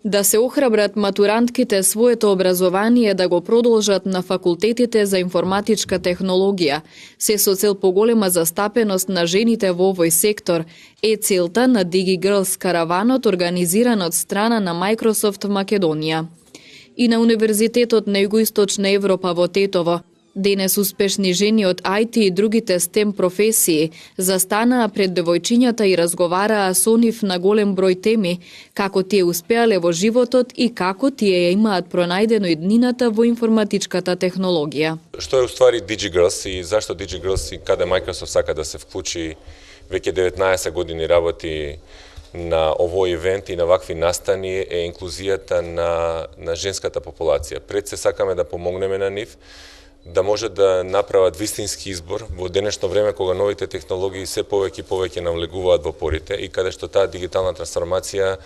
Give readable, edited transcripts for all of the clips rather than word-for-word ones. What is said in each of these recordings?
Да се охрабрат матурантките своето образование да го продолжат на факултетите за информатичка технологија, се со цел поголема застапеност на жените во овој сектор, е целта на DigiGirls караванот организиран од страна на Microsoft Македонија. И на Универзитетот на Југоисточна Европа во Тетово, денес успешни жени од IT и другите STEM професии застанаа пред девојчињата и разговараа со нив на голем број теми, како тие успеале во животот и како тие ја имаат пронајдено иднината во информатичката технологија. Што е уствари DigiGirls и зашто DigiGirls и каде Microsoft сака да се вклучи, веќе 19 години работи на овој ивент и на вакви настани, е инклузијата на женската популација. Пред се сакаме да помогнеме на нив, да може да направат вистински избор во денешно време кога новите технологии се повеќе и повеќе навлегуваат во порите и каде што таа дигитална трансформација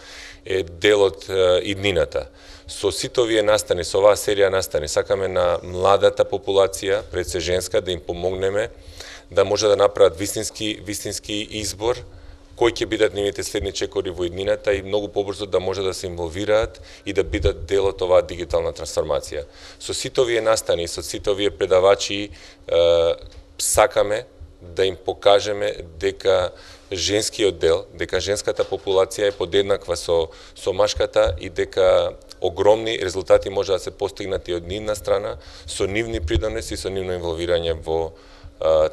е дел од иднината. Со сите овие настани, со оваа серија настани, сакаме на младата популација, пред се женска, да им помогнеме да може да направат вистински избор, кои ќе бидат нивните следни чекори во иднината и многу побрзо да може да се инволвираат и да бидат дел од оваа дигитална трансформација. Со сите овие настани, со сите овие предавачи, сакаме да им покажеме дека женскиот дел, дека женската популација е подеднаква со машката и дека огромни резултати може да се постигнати од нивна страна, со нивни придонеси и со нивно инволвирање во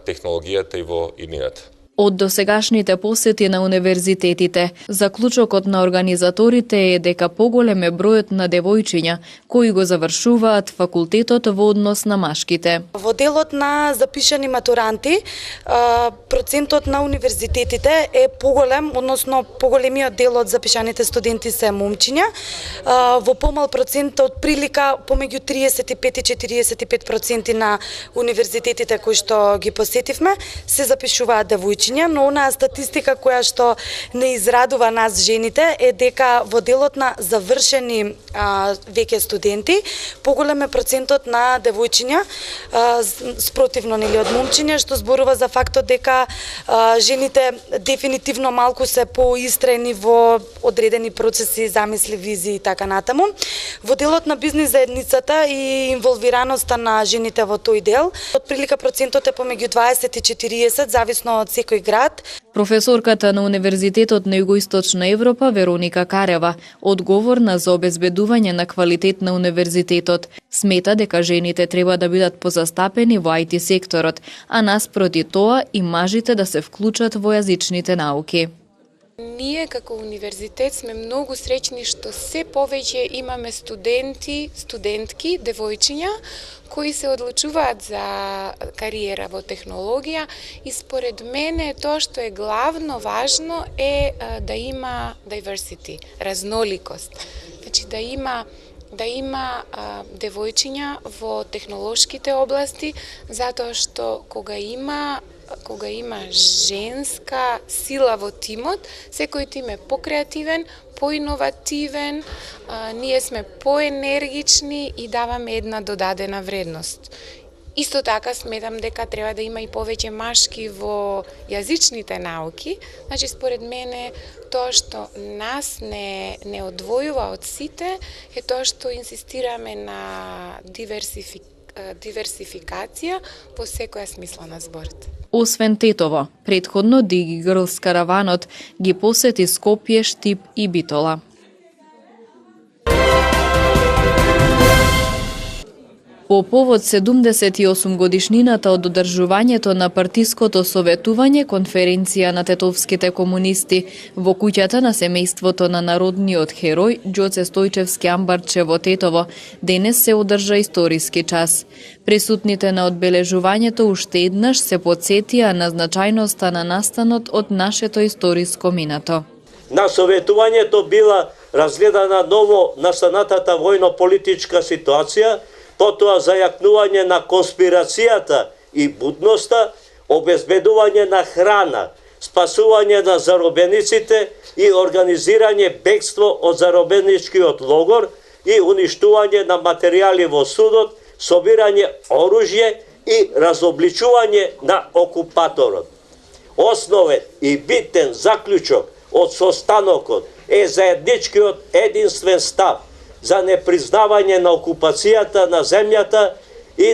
технологијата и во иднината. Од досегашните посети на универзитетите, заклучокот на организаторите е дека поголем е бројот на девојчиња кои го завршуваат факултетот во однос на машките. Во делот на запишани матуранти, процентот на универзитетите е поголем, односно поголемиот дел од запишаните студенти се момчиња, во помал процент од прилика помеѓу 35 и 45% на универзитетите кои што ги посетивме се запишуваат девојчиња. Но онаа статистика која што не израдува нас жените е дека во делот на завршени веќе студенти поголем е процентот на девојчиња спротивно нели од момчиња, што зборува за фактот дека жените дефинитивно малку се поистраени во одредени процеси, замисли, визии и така натаму. Во делот на бизнис заедницата и инволвираноста на жените во тој дел, отприлика процентот е помеѓу 20 и 40, зависно од секој град. Професорката на Универзитетот на Југоисточна Европа Вероника Карева, одговорна за обезбедување на квалитет на универзитетот, смета дека жените треба да бидат позастапени во IT секторот, а наспроти тоа и мажите да се вклучат во јазичните науки. Ние како универзитет сме многу среќни што се повеќе имаме студенти, студентки, девојчиња кои се одлучуваат за кариера во технологија и според мене тоа што е главно важно е да има diversity, разноликост. Значи да има девојчиња во технолошките области, затоа што кога има женска сила во тимот, секој тим е покреативен, поиновативен, ние сме поенергични и даваме една додадена вредност. Исто така сметам дека треба да има и повеќе машки во јазичните науки. Значи според мене тоа што нас не одвојува од сите е тоа што инсистираме на диверсификација во секоја смисла на зборот. Освен Тетово, претходно DigiGirls караванот ги посети Скопје, Штип и Битола. По повод 78 годишнината од одржувањето на партиското советување конференција на тетовските комунисти во куќата на семејството на народниот херој Ѓоце Стојчевски амбарче во Тетово, денес се одржа историски час. Присутните на одбележувањето уште еднаш се потсетија на значајноста на настанот од нашето историско минато. На советувањето била разгледана ново настанатата војно-политичка ситуација, потоа зајакнување на конспирацијата и будноста, обезбедување на храна, спасување на заробениците и организирање бегство од заробеничкиот логор и уништување на материјали во судот, собирање оружје и разобличување на окупаторот. Основен и битен заклучок од состанокот е заедничкиот единствен став за непризнавање на окупацијата на земјата и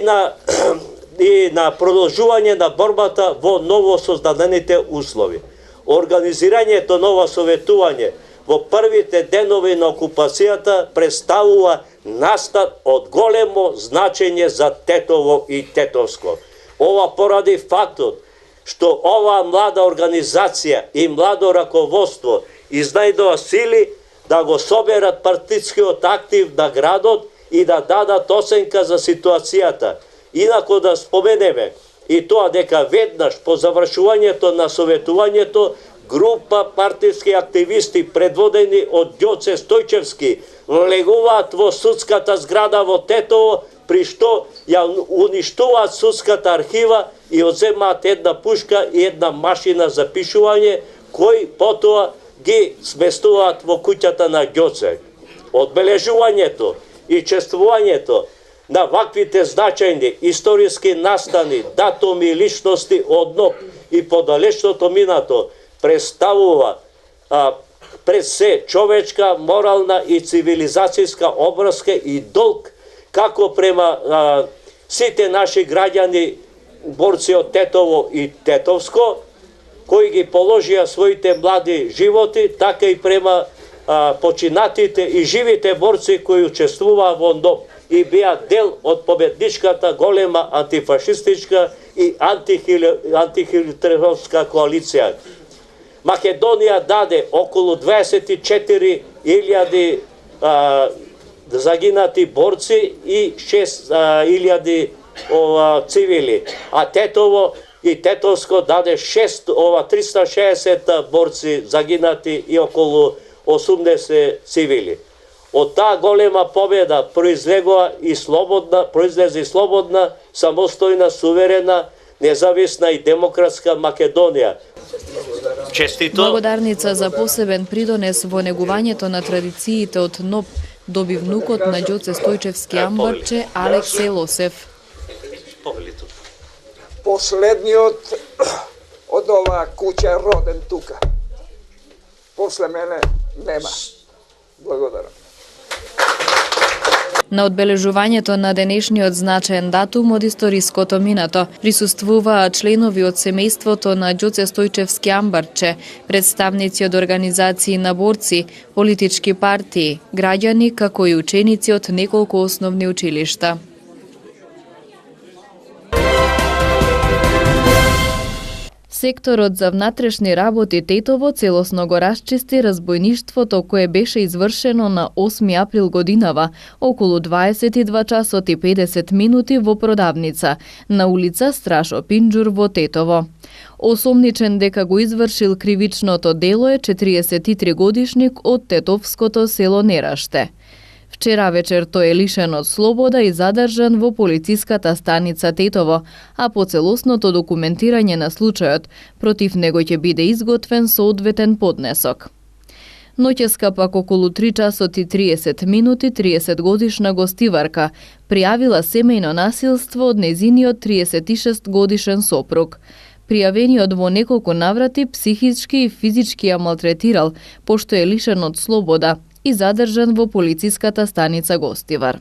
на продолжување на борбата во новосоздадените услови. Организирањето на ова советување во првите денови на окупацијата представува настан од големо значење за Тетово и Тетовско. Ова поради фактот што ова млада организација и младо раководство изнајдоа сили да го соберат партискиот актив на градот и да дадат оценка за ситуацијата. Инако да споменеме и тоа дека веднаш по завршувањето на советувањето група партиски активисти предводени од Ѓоце Стојчевски легуваат во судската зграда во Тетово, при што ја уништуваат судската архива и одземаат една пушка и една машина за пишување, кои потоа ги сместуваат во куќата на Ѓоце. Одбележувањето и чествувањето на ваквите значајни историски настани, датуми и личности од НОП и подалечното минато представува пред се човечка, морална и цивилизацијска обврска и долг како према сите наши граѓани, борци од Тетово и Тетовско, кои ги положија своите млади животи, така и према починатите и живите борци кои учествуваа во НОП и беа дел од победничката голема антифашистичка и антихитлеровска коалиција. Македонија даде околу 24.000 загинати борци и 6.000 цивили, а Тетово и Тетовско даде 360 борци загинати и околу 80 цивили. Од таа голема победа произлезе и слободна, самостојна, суверена, независна и демократска Македонија. Честито. Благодарница за посебен придонес во негувањето на традициите од НОП доби внукот на Ѓоце Стојчевски амбарче Алексе Лосев. Последниот од оваа куќа роден тука. После мене нема. Благодарам. На одбележувањето на денешниот значаен датум од историското минато присуствуваа членови од семејството на Ѓоце Стојчевски амбарче, представници од организации на борци, политички партии, граѓани, како и ученици од неколку основни училишта. Секторот за внатрешни работи Тетово целосно го расчисти разбојништвото кое беше извршено на 8 април годинава, околу 22 часот и 50 минути во продавница, на улица Страшо Пинџур во Тетово. Осомничен дека го извршил кривичното дело е 43 годишник од тетовското село Нераште. Вчера вечер тој е лишен од слобода и задржан во полициската станица Тетово, а по целосното документирање на случајот, против него ќе биде изготвен соодветен поднесок. Ноќеска пак околу 3 часот и 30 минути 30 годишна гостиварка пријавила семејно насилство од незиниот 36 годишен сопруг. Пријавениот во неколку наврати психички и физички ја малтретирал, пошто е лишен од слобода и задржан во полициската станица Гостивар.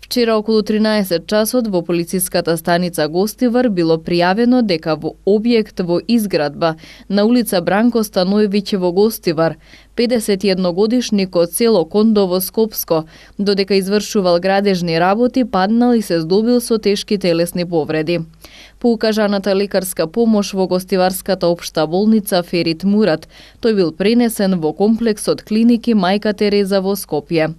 Вчера околу 13 часот во полициската станица Гостивар било пријавено дека во објект во изградба на улица Бранко Станојевиќ во Гостивар 51 годишник од село Кондово Скопско, додека извршувал градежни работи, паднал и се здобил со тешки телесни повреди. По укажаната лекарска помош во Гостиварската општа болница Ферит Мурат, тој бил пренесен во комплексот клиники Мајка Тереза во Скопје.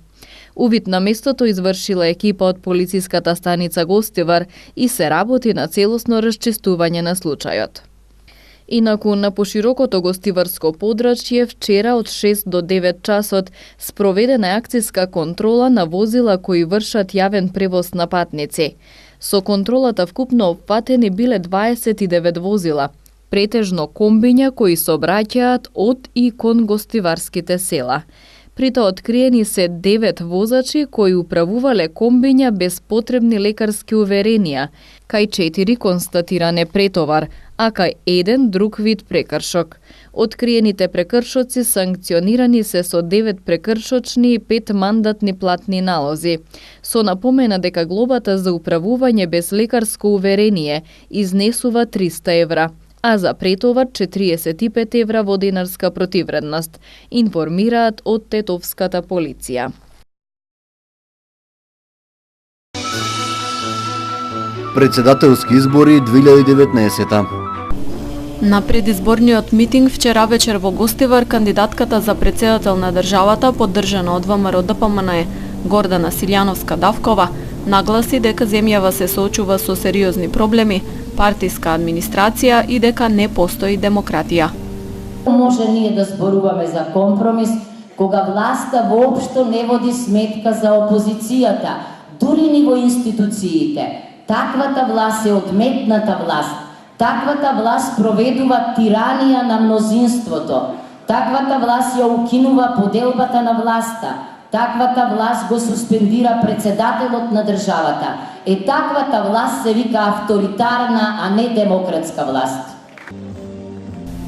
Увид на местото извршила екипа од полициската станица Гостивар и се работи на целосно расчистување на случајот. Инаку на поширокото гостиварско подрачје вчера од 6 до 9 часот спроведена акцијска контрола на возила кои вршат јавен превоз на патници. Со контролата вкупно опфатени биле 29 возила, претежно комбиња кои сообраќаат од и кон гостиварските села. При тоа откриени се 9 возачи кои управувале комбиња без потребни лекарски уверенија, кај 4 констатиране претовар, а кај 1 друг вид прекршок. Откриените прекршоци санкционирани се со 9 прекршочни и 5 мандатни платни налози. Со напомена дека глобата за управување без лекарско уверение изнесува 300 евра, а за претовар 45 евра во денарска противредност, информираат од тетовската полиција. Председателски избори 2019. На предизборниот митинг вчера вечер во Гостивар, кандидатката за председател на државата, поддржана од ВМРО-ДПМН Гордана Силјановска-Давкова, нагласи дека земјава се соочува со сериозни проблеми, партиска администрација и дека не постои демократија. Може ние да зборуваме за компромис кога власта воопшто не води сметка за опозицијата, дури ни во институциите. Таквата власт е одметната власт. Таквата власт проведува тиранија на мнозинството. Таквата власт ја укинува поделбата на власта. Таквата власт го суспендира председателот на државата. Таквата власт се вика авторитарна, а не демократска власт.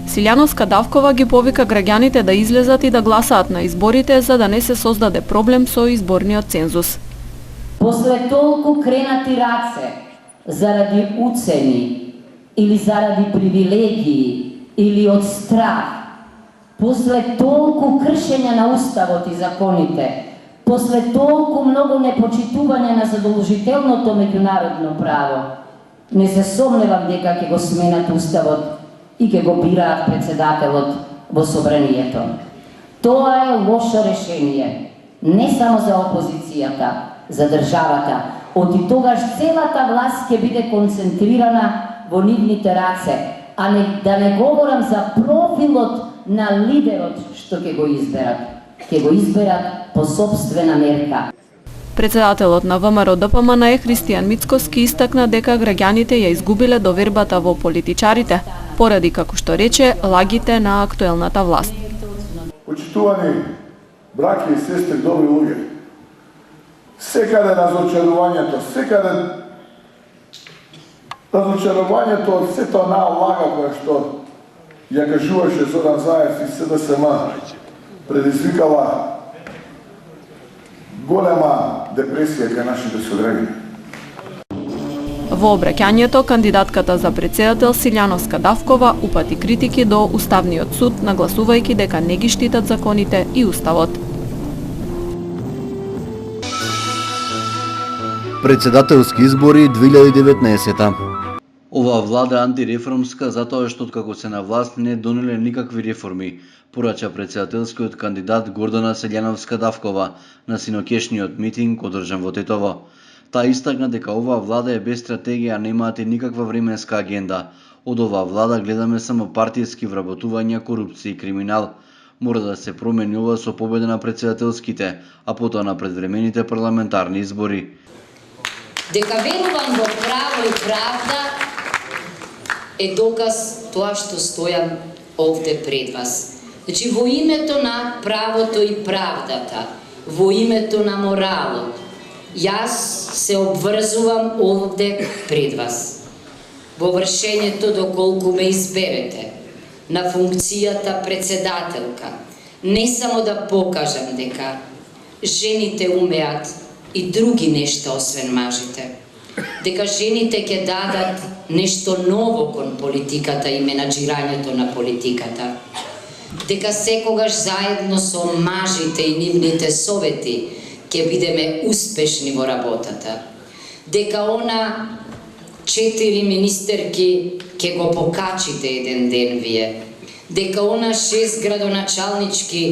Силјановска-Давкова ги повика граѓаните да излезат и да гласаат на изборите за да не се создаде проблем со изборниот цензус. После толку кренати раце, заради уцени, или заради привилегии, или од страх, после толку кршење на уставот и законите, после толку многу непочитување на задолжителното меѓународно право, не се сомневам дека ќе го сменат уставот и ќе го бираат председателот во собранието. Тоа е лошо решение, не само за опозицијата, за државата. Од и тогаш целата власт ќе биде концентрирана во нивните раце, а да не говорам за профилот на лидерот што ќе го изберат. Ќе го изберат по собствена мерка. Председателот на ВМРО-ДПМН Христијан Мицкоски истакна дека граѓаните ја изгубиле довербата во политичарите, поради, како што рече, лагите на актуелната власт. Почитувани браќи и сестри, добри луѓе, секаде разочарувањето, од сета онаа лага која што ја кажуваше Зоран Заев и СДСМ предизвикала голема депресија кај нашите сограѓани. Во обраќањето, кандидатката за председател Силјановска-Давкова упати критики до Уставниот суд, нагласувајќи дека не ги штитат законите и уставот. Председателски избори 2019. Оваа влада е антиреформска затоа што откако се на власт не донеле никакви реформи, порача председателскиот кандидат Гордана Силјановска-Давкова на синокешниот митинг одржан во Тетово. Таа истакна дека оваа влада е без стратегија, немаат и никаква временска агенда. Од оваа влада гледаме само партиски вработувања, корупција и криминал. Мора да се промени ова со победа на председателските, а потоа на предвремените парламентарни избори. Дека верувам во право и правда е доказ тоа што стојам овде пред вас. Значи, во името на правото и правдата, во името на моралот, јас се обврзувам овде пред вас. Во вршењето доколку ме изберете на функцијата председателка, не само да покажам дека жените умеат и други нешта освен мажите, дека жените ќе дадат нешто ново кон политиката и менаџирањето на политиката, дека секогаш заедно со мажите и нивните совети ќе бидеме успешни во работата, дека она 4 министерки ќе го покачите еден ден вие, дека она 6 градоначалнички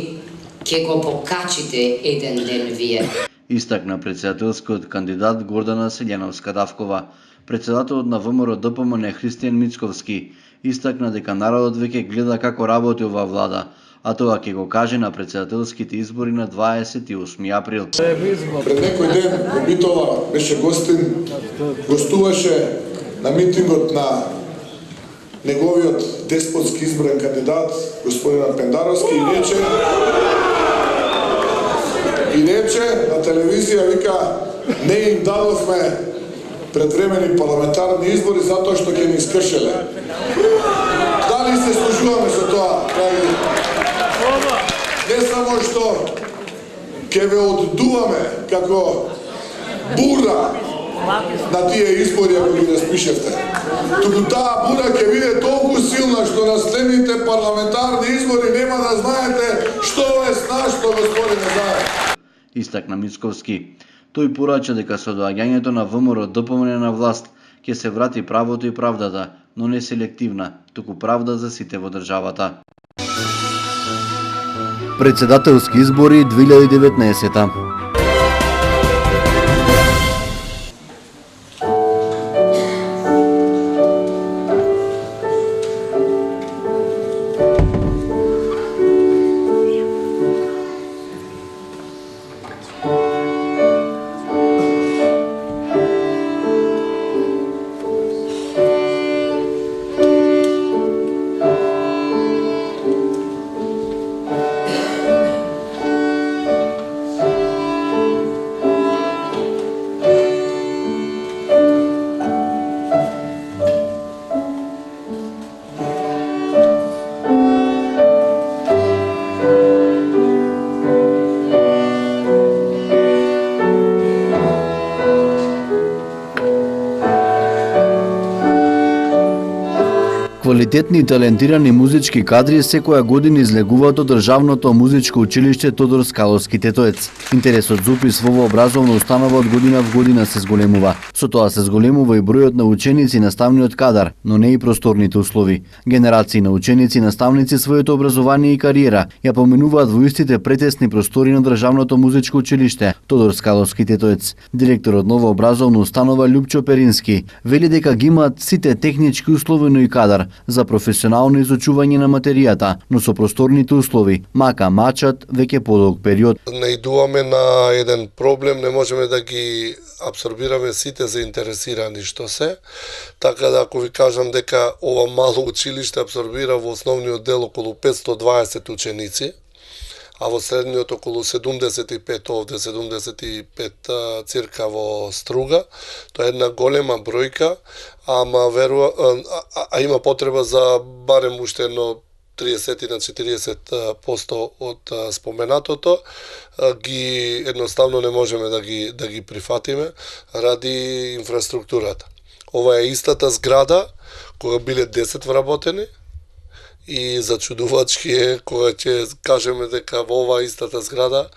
ќе го покачите еден ден вие. Истакна председателскиот кандидат Гордана Силјановска-Давкова. Председателот на ВМРО-ДПМН Христијан Мицковски истакна дека народот веќе гледа како работи оваа влада, а тоа ќе го каже на председателските избори на 28 април. Пред некој ден во Битола беше гостуваше на митингот на неговиот деспотски изборен кандидат, господинот Пендаровски, и рече на телевизија, вика, не им дадовме предвремени парламентарни избори затоа што ќе ни скршеле. Дали се служуваме со тоа, не само што ќе ве оддуваме како бура на тие избори ако ги распишевте, туку таа бура ќе биде толку силна што на следните парламентарни избори нема да знаете што е снашто, господине Заев. Истакна Мицковски. Тој порача дека со доаѓањето на ВМРО-ДПМН на власт ќе се врати правото и правдата, но не селективна, туку правда за сите во државата. Председателски избори 2019. Квалитетни и талентирани музички кадри секоја година излегуваат од Државното музичко училиште Тодор Скаловски Тетоец. Интересот за упис во оваа образовна установа од година в година се зголемува. Со тоа се зголемува и бројот на ученици и наставниот кадар, но не и просторните услови. Генерации на ученици и наставници своето образование и кариера ја поменуваат во истите претесни простори на Државното музичко училиште Тодор Скаловски Тетоец. Директорот на оваа образовна установа Љупчо Перински вели дека ги имаат сите технички услови, но и кадар за професионално изучување на материјата, но со просторните услови, мака мачат веќе подолг период. Наидуваме на еден проблем, не можеме да ги абсорбираме сите заинтересирани што се, така да ако ви кажам дека ова мало училиште абсорбира во основниот дел околу 520 ученици, а во средниот околу 75 овде, 75 цирка во Струга. Тоа е една голема бројка, а има потреба за барем уште едно 30 на 40% од споменатото, ги едноставно не можеме да ги прифатиме ради инфраструктурата. Ова е истата зграда кога биле 10 вработени, и зачудувачки е кога ќе кажеме дека во оваа истата зграда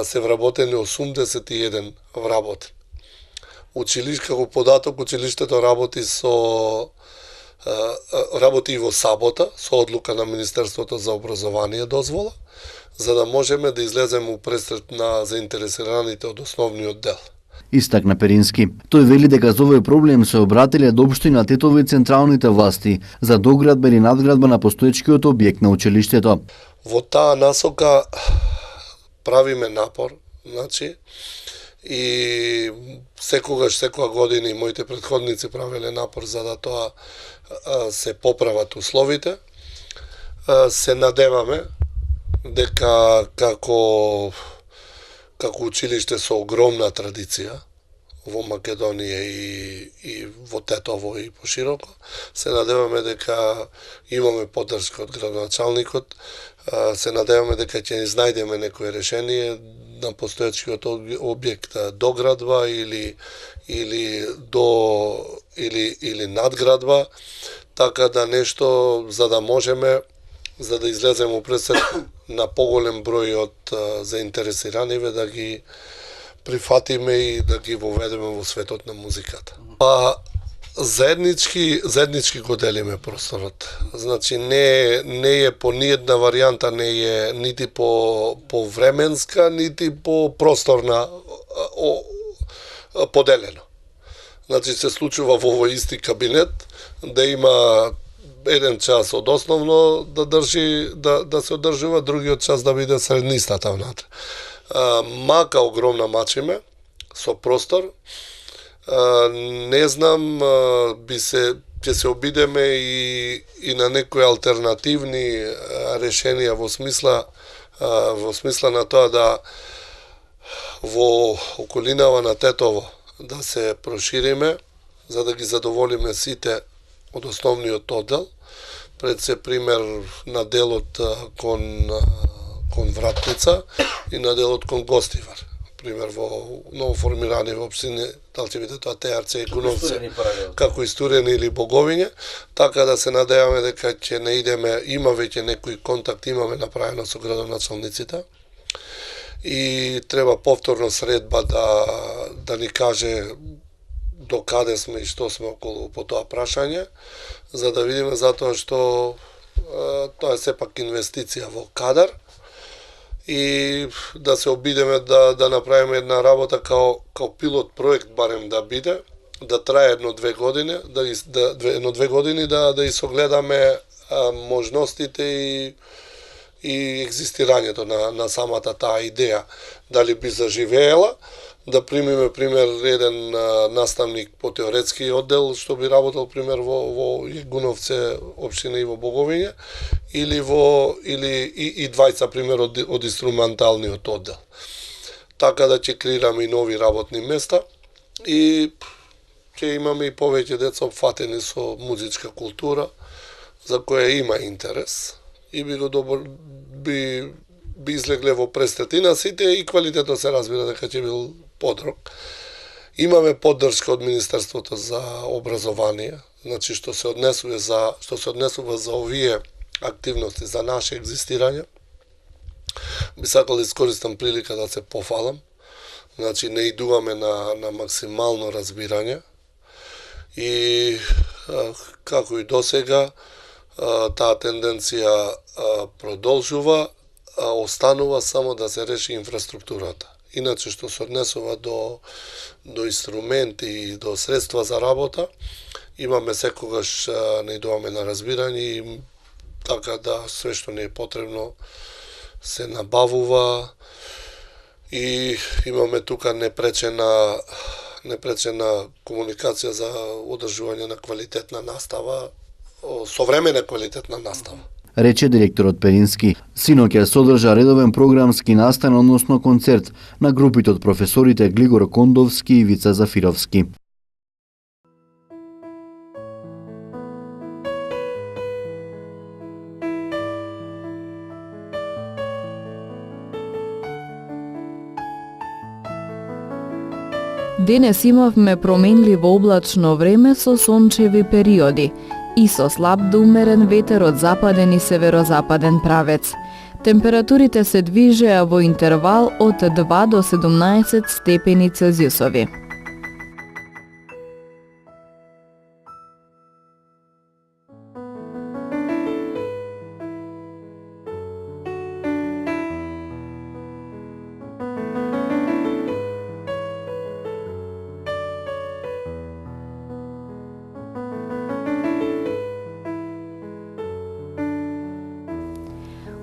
се вработени 81 вработени. Како податок, училиштето работи и во сабота со одлука на Министерството за образование дозвола, за да можеме да излеземе упресред на заинтересираните од основниот дел. Истакна Перински. Тој вели дека за овој проблем се обратиле до општина Тетово и централните власти за доградба или надградба на постоечкиот објект на училиштето. Во таа насока правиме напор, и секоја година и моите претходници правеле напор за да тоа се поправат условите. Се надеваме дека како училиште со огромна традиција во Македонија и во Тетово и пошироко, се надеваме дека имаме поддршка од градоначалникот, се надеваме дека ќе изнајдеме некое решение на постоечкиот објект, доградба или надградба, така да нешто за да можеме за да излеземе упресред на поголем број од заинтересираниве да ги прифатиме и да ги воведеме во светот на музиката. Заеднички го делиме просторот. Значи не е по ниедна варијанта, не е нити по временска, нити по просторна поделено. Значи се случува во овој исти кабинет да има еден час од основно да се одржува, другиот час да биде среднистата внатре. Мака огромна мачиме со простор. Не знам, ќе се обидеме и на некои алтернативни решенија во смисла на тоа да во околинава на Тетово да се прошириме за да ги задоволиме сите од основниот оддел, пред се пример на делот кон Вратница и на делот кон Гостивар. Пример во новоформирани во општини, дали ќе биде тоа Теарце и Гуновце, како истурени или Боговиње, така да се надеваме дека ќе не идеме, има веќе некој контакт имаме направено со градоначалниците и треба повторно средба да ни каже до каде сме и што сме околу по тоа прашање, за да видиме, затоа што тоа е сепак инвестиција во кадар и да се обидеме да направиме една работа као пилот проект барем да биде, да трае едно-две години, да согледаме можностите и екзистирањето на самата таа идеја, дали би заживеела, да примиме пример еден наставник по теоретски оддел што би работел пример во Јегуновце општина и во Боговиње или и двајца пример од инструменталниот оддел. Така да ќе креираме и нови работни места и ќе имаме и повеќе деца опфатени со музичка култура за која има интерес и би излегле во престатина сите и квалитетот се разбира дека ќе бил подрок. Имаме поддршка од Министерството за образование, значи што се однесува за овие активности за наше екзистирање. Би сакал да искористам прилика да се пофалам. Значи не идуваме на максимално разбирање и како и досега таа тенденција продолжува, останува само да се реши инфраструктурата. Иначе што се однесува до инструменти и до средства за работа, имаме секогаш не идуваме на разбирање и така да све што не е потребно се набавува и имаме тука непречена комуникација за одржување на квалитетна настава, современа квалитетна настава. Рече директорот Перински. Синоќа содржа редовен програмски настан, односно концерт на групите од професорите Глигор Кондовски и Вица Зафировски. Денес имавме променливо облачно време со сончеви периоди и со слаб до умерен ветер од западен и северозападен правец. Температурите се движеа во интервал од 2 до 17 степени Целзиусови.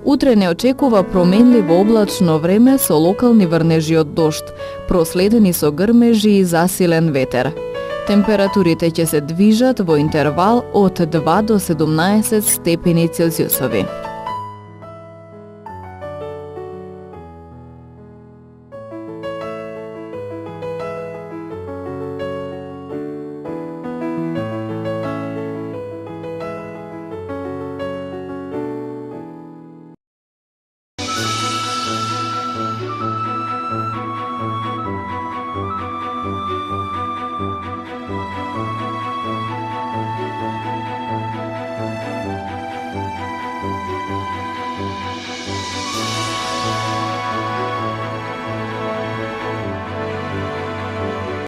Утре не очекува променливо облачно време со локални врнежи од дожд, проследени со грмежи и засилен ветер. Температурите ќе се движат во интервал од 2 до 17 степени Целзиусови.